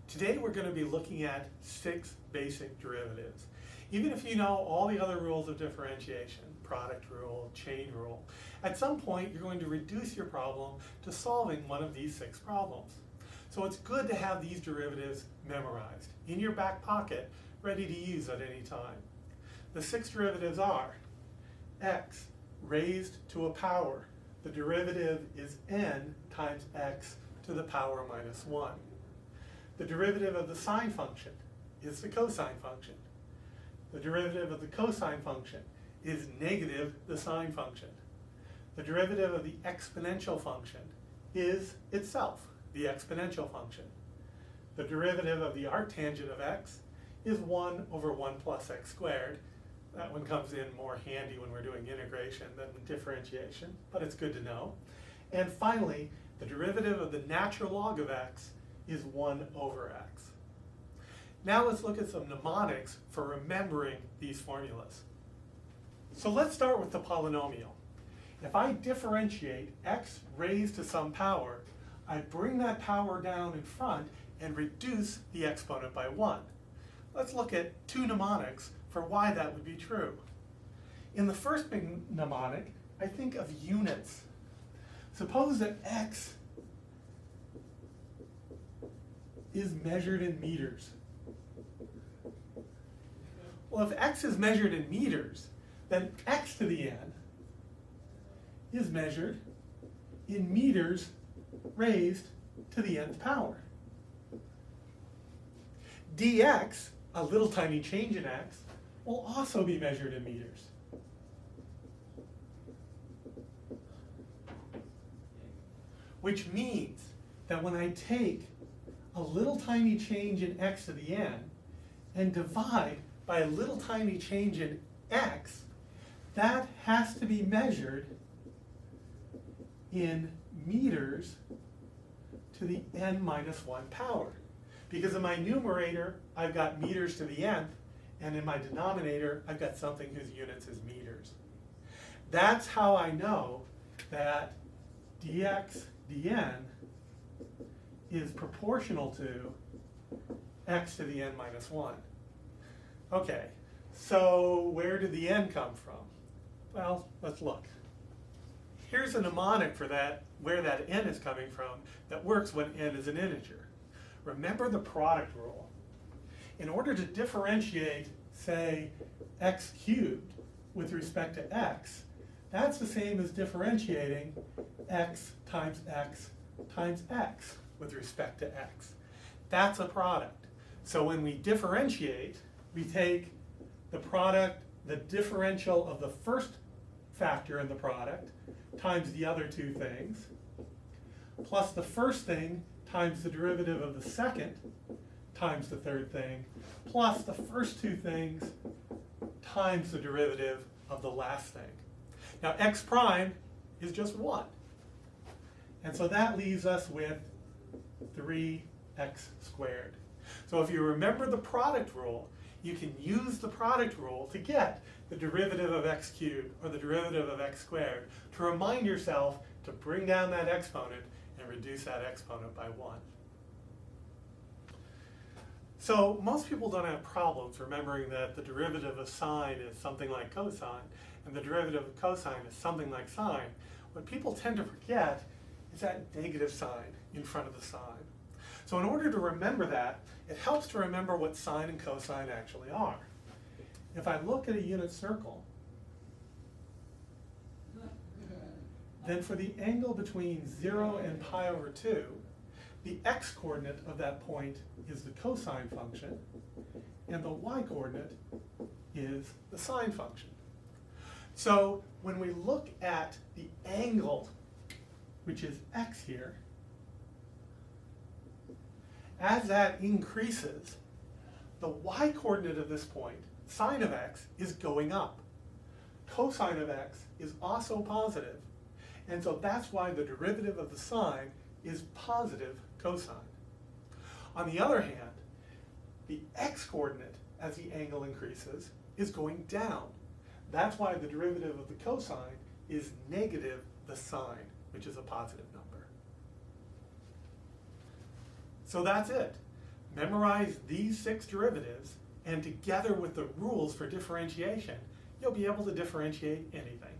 Today we're going to be looking at 6 basic derivatives. Even if you know all the other rules of differentiation, product rule, chain rule, at some point you're going to reduce your problem to solving one of these 6 problems. So it's good to have these derivatives memorized in your back pocket, ready to use at any time. The 6 derivatives are x raised to a power. The derivative is n times x to the power minus 1. The derivative of the sine function is the cosine function. The derivative of the cosine function is negative the sine function. The derivative of the exponential function is itself the exponential function. The derivative of the arctangent of x is 1 over 1 plus x squared. That one comes in more handy when we're doing integration than differentiation, but it's good to know. And finally, the derivative of the natural log of x is 1 over x. Now let's look at some mnemonics for remembering these formulas. So let's start with the polynomial. If I differentiate x raised to some power, I bring that power down in front and reduce the exponent by 1. Let's look at 2 mnemonics for why that would be true. In the first mnemonic, I think of units. Suppose that x is measured in meters. Well, if x is measured in meters, then x to the n is measured in meters raised to the nth power. dx, a little tiny change in x, will also be measured in meters. Which means that when I take a little tiny change in x to the n and divide by a little tiny change in x, that has to be measured in meters to the n minus 1 power. Because in my numerator, I've got meters to the nth, and in my denominator, I've got something whose units is meters. That's how I know that dx dn is proportional to x to the n minus 1. Okay, so where did the n come from? Well, let's look. Here's a mnemonic for that, where that n is coming from, that works when n is an integer. Remember the product rule. In order to differentiate, say, x cubed with respect to x, that's the same as differentiating x times x times x with respect to x. That's a product. So when we differentiate, we take the product, the differential of the first factor in the product times the other 2 things, plus the first thing times the derivative of the second times the third thing, plus the first 2 things times the derivative of the last thing. Now x prime is just 1. And so that leaves us with 3x squared. So if you remember the product rule, you can use the product rule to get the derivative of x cubed or the derivative of x squared to remind yourself to bring down that exponent and reduce that exponent by 1. So most people don't have problems remembering that the derivative of sine is something like cosine and the derivative of cosine is something like sine. What people tend to forget is that negative sign in front of the sine. So in order to remember that, it helps to remember what sine and cosine actually are. If I look at a unit circle, then for the angle between 0 and pi over 2, the x-coordinate of that point is the cosine function, and the y-coordinate is the sine function. So when we look at the angle, which is x here, as that increases, the y-coordinate of this point, sine of x, is going up. Cosine of x is also positive, and so that's why the derivative of the sine is positive cosine. On the other hand, the x-coordinate as the angle increases is going down. That's why the derivative of the cosine is negative the sine, which is a positive number. So that's it. Memorize these 6 derivatives, and together with the rules for differentiation, you'll be able to differentiate anything.